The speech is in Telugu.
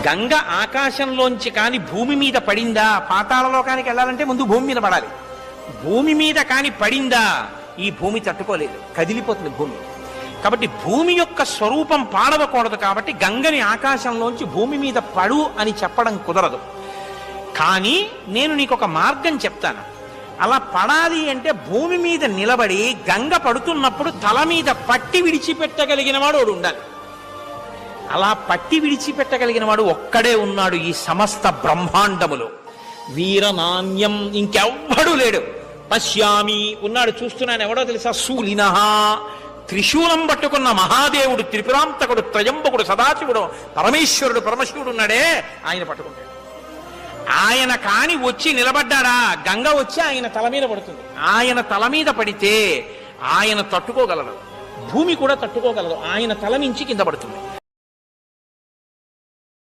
గంగ ఆకాశంలోంచి కాని భూమి మీద పడిందా? పాతాళ లోకానికి వెళ్ళాలంటే ముందు భూమి మీద పడాలి. భూమి మీద కాని పడిందా? ఈ భూమి తట్టుకోలేదు, కదిలిపోతుంది భూమి. కాబట్టి భూమి యొక్క స్వరూపం పాడవకూడదు. కాబట్టి గంగని ఆకాశంలోంచి భూమి మీద పడు అని చెప్పడం కుదరదు. కానీ నేను నీకు ఒక మార్గం చెప్తాను. అలా పడాలి అంటే భూమి మీద నిలబడి గంగ పడుతున్నప్పుడు తల మీద పట్టి విడిచిపెట్టగలిగిన వాడు వాడు ఉండాలి. అలా పట్టి విడిచిపెట్టగలిగిన వాడు ఒక్కడే ఉన్నాడు ఈ సమస్త బ్రహ్మాండములో. వీరనాణ్యం ఇంకెవ్వడూ లేడు. పశ్యామి ఉన్నాడు, చూస్తున్నాను. ఎవడో తెలుసా? శూలినః, త్రిశూలం పట్టుకున్న మహాదేవుడు, త్రిపురాంతకుడు, త్రయంబకుడు, సదాశివుడు, పరమేశ్వరుడు, పరమశివుడు ఉన్నాడే, ఆయన పట్టుకుంటాడు. ఆయన కాని వచ్చి నిలబడ్డాడా, గంగ వచ్చి ఆయన తల మీద పడుతుంది. ఆయన తల మీద పడితే ఆయన తట్టుకోగలడు, భూమి కూడా తట్టుకోగలదు. ఆయన తల నుంచి కింద పడుతుంది.